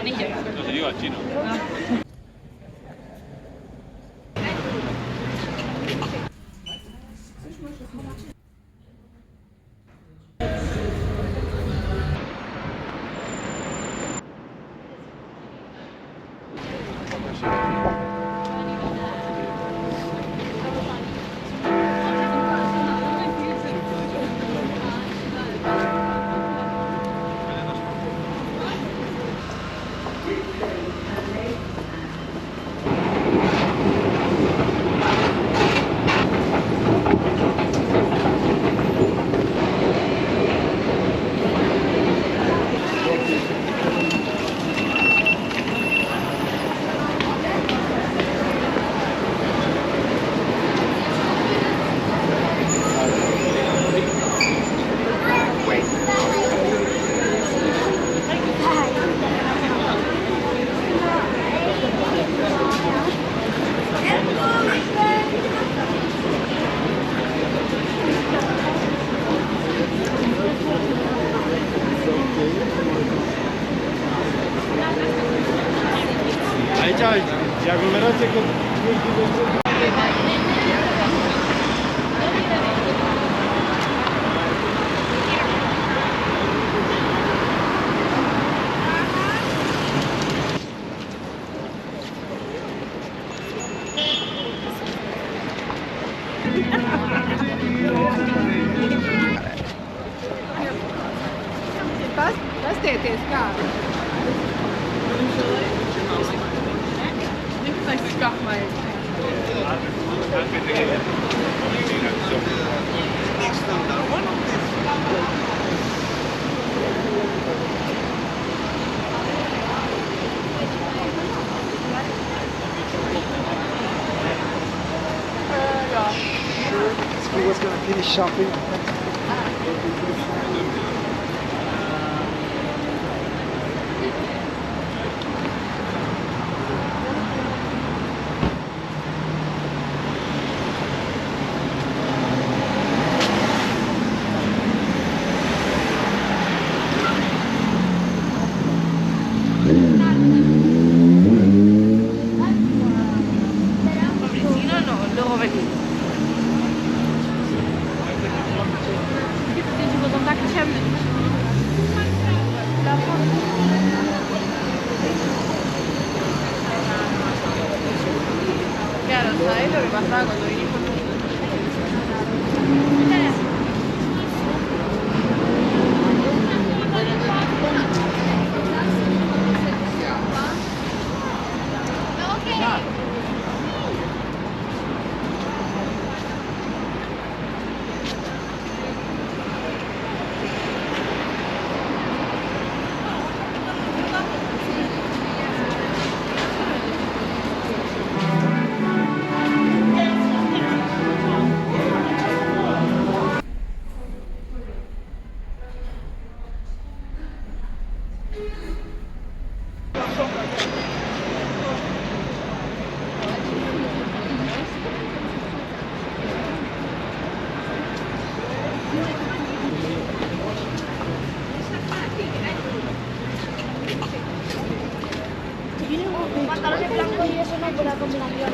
Anillo. No te digo al chino. Aici, aglomerație cu... Tas tieties kā? Tas ir kā vajag. School was gonna finish shopping. Pabricino no, luego venimos. Ty ci będą tak ciemne. Claro, ¿sabes lo que pasaba cuando vinimos? Pantalones blancos y eso no hay buena combinación.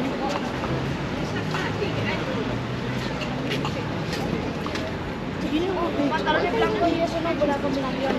Pantalones blancos y eso no hay buena combinación.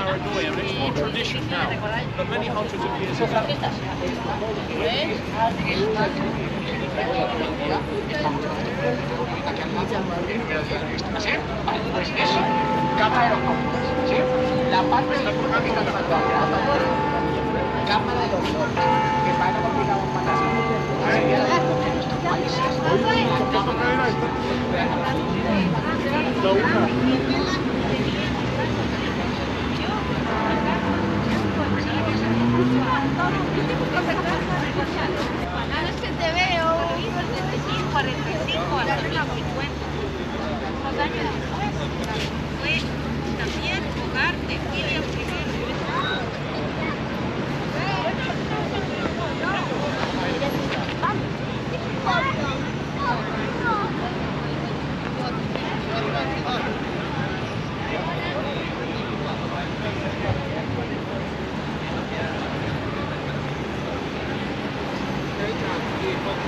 paranoia, and it's more tradition now. But many hundreds of years ago. Cada vez que te veo, vivo el 35, 45, hasta los 50. Unos años después, fue también hogar de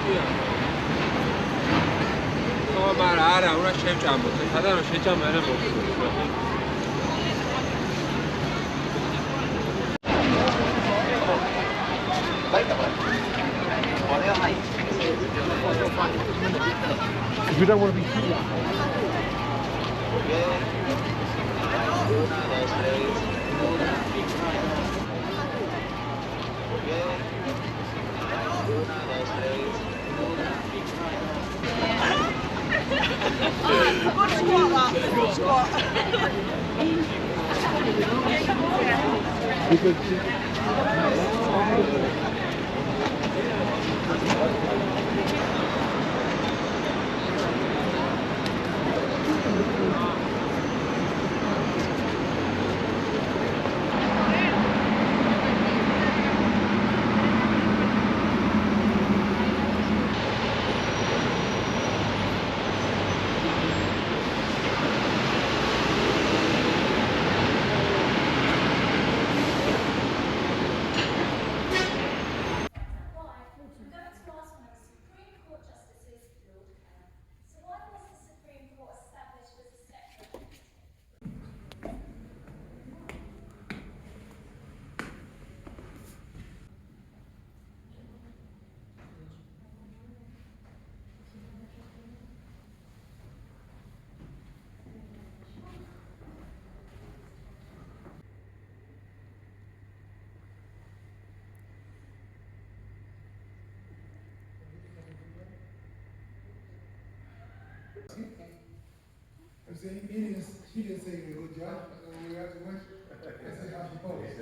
William მარა არა უნდა შევჭამოთ ეხლა და შეჭამ არა მოხდება We don't want to be too loud. I'm saying he didn't say a good job. We have to win. That's how he posed.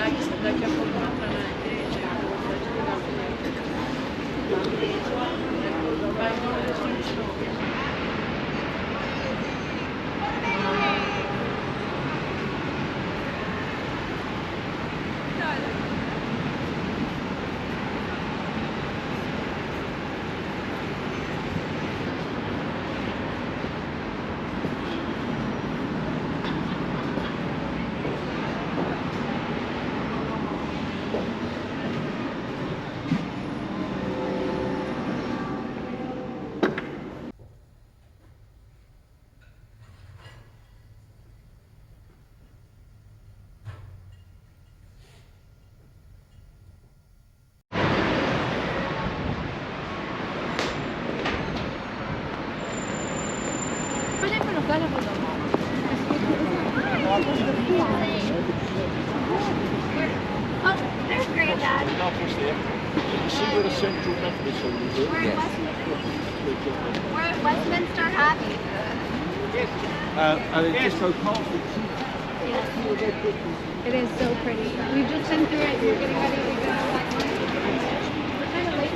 daqui a pouco vai entrar na igreja, vai embora de Oh, there's Granddad. See where the Central Methodist Hall is? We're in We're at Westminster Abbey. And they just go past it. It is so pretty. We've just been through it. We're getting ready to go. We're kind of late.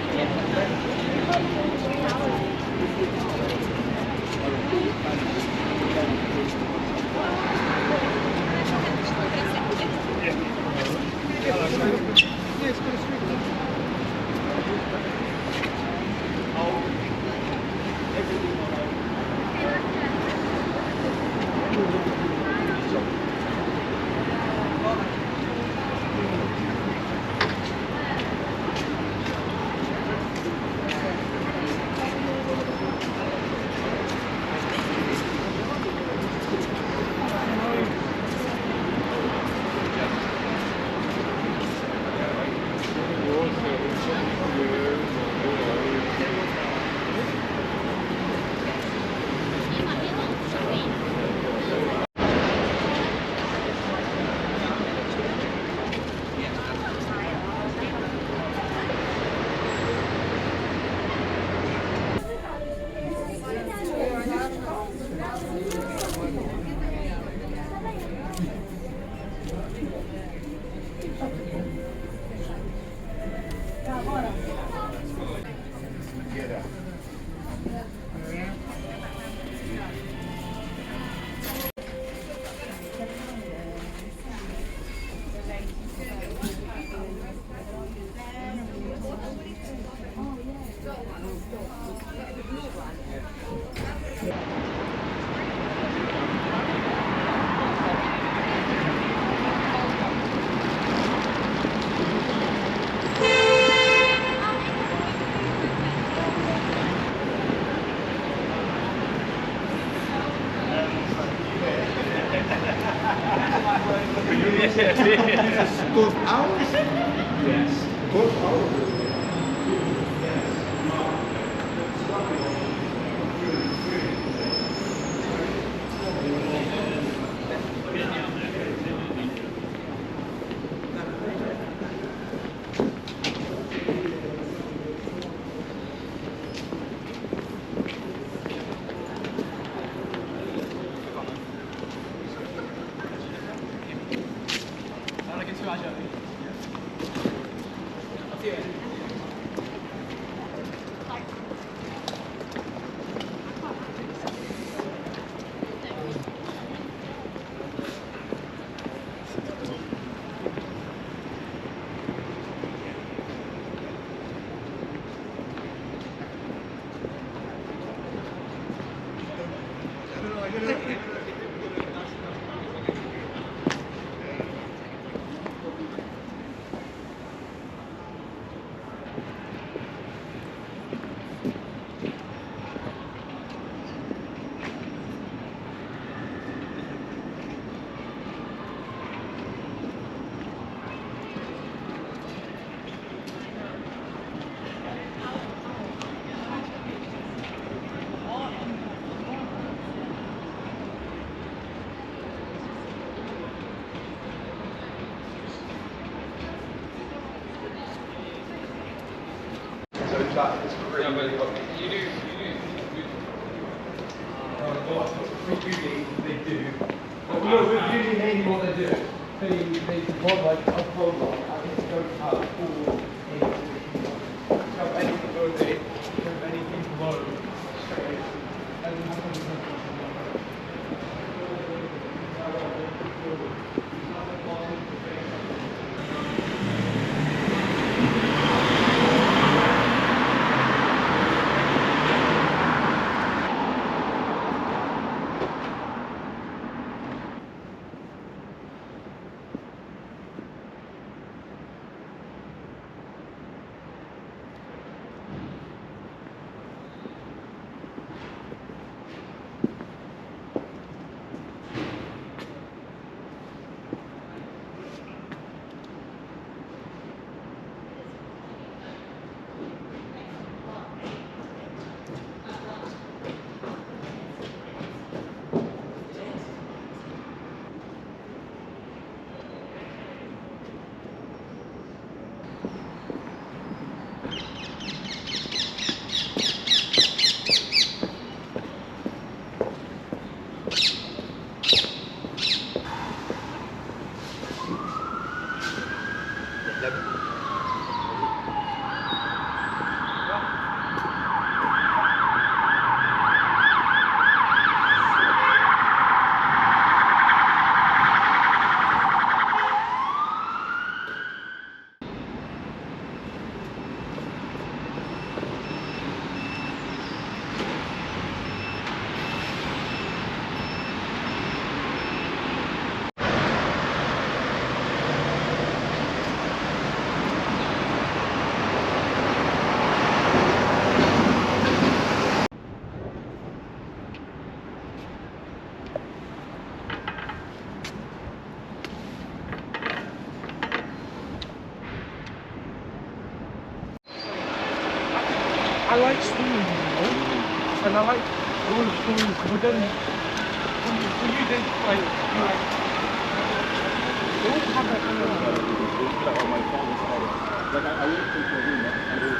Golf hours? Yes. Golf hours? Yeah, but you do. With beauty, they do. No, with beauty, mainly what they do the one like a whole lot, and it goes up all in. Have anything above it, have anything below, straight. And then have anything. I like swimming, you know, and I like roller swimming, but then when you did like, they all have that kind of Like on my father's side. Like I walked into a room and it was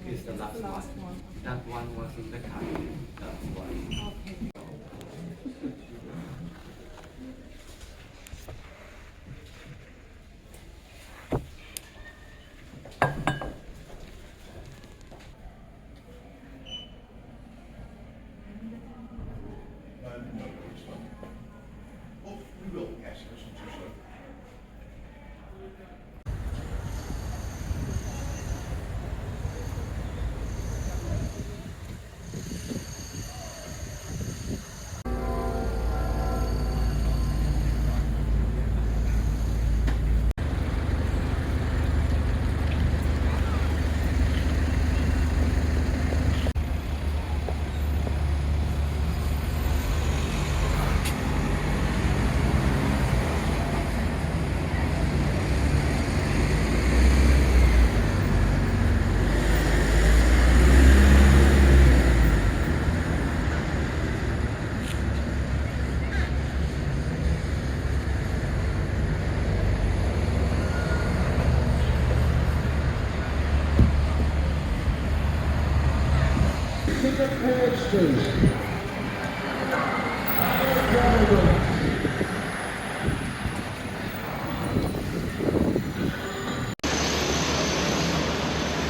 Is the last one. That one was in the car. That one. We will, yes, that's not too slow.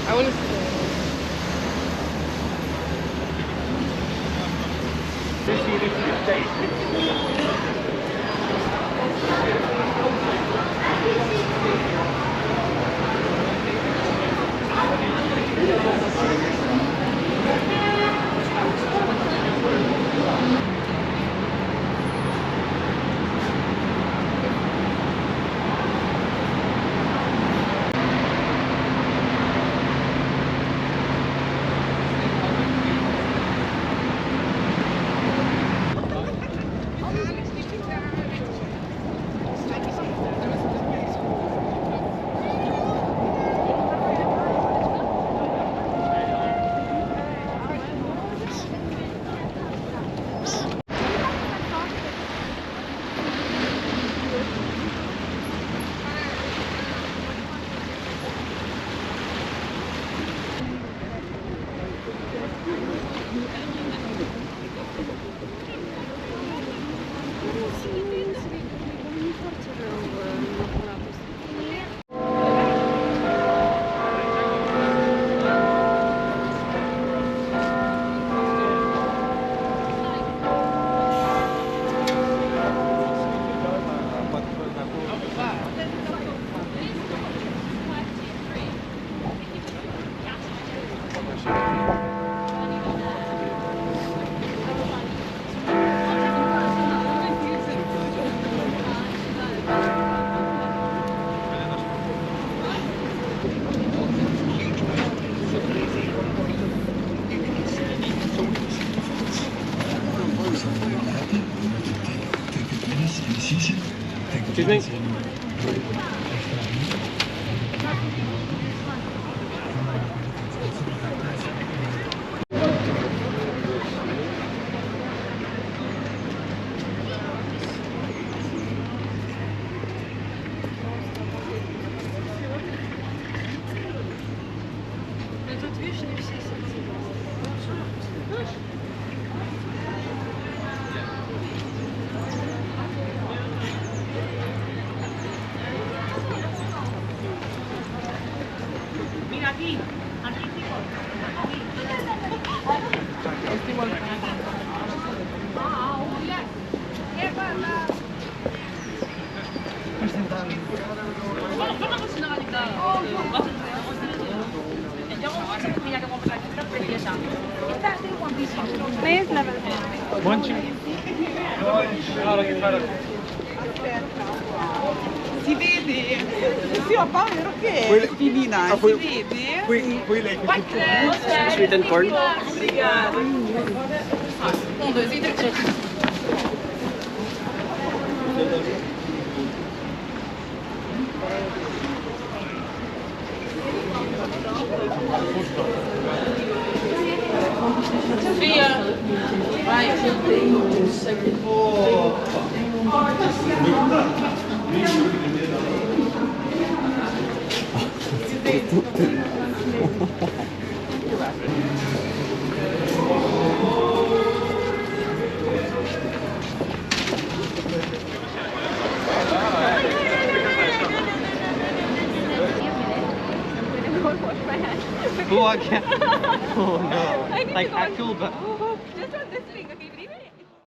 I want to see that. Excuse me? Mira aquí, aquí chicos. Questa è la Buonci. Si vede? Sì, ho paura che è finina, si vede? Sweet and corn. Obrigada. 1, 2, 3, 4. Sofia, vai. Oh no. Like actual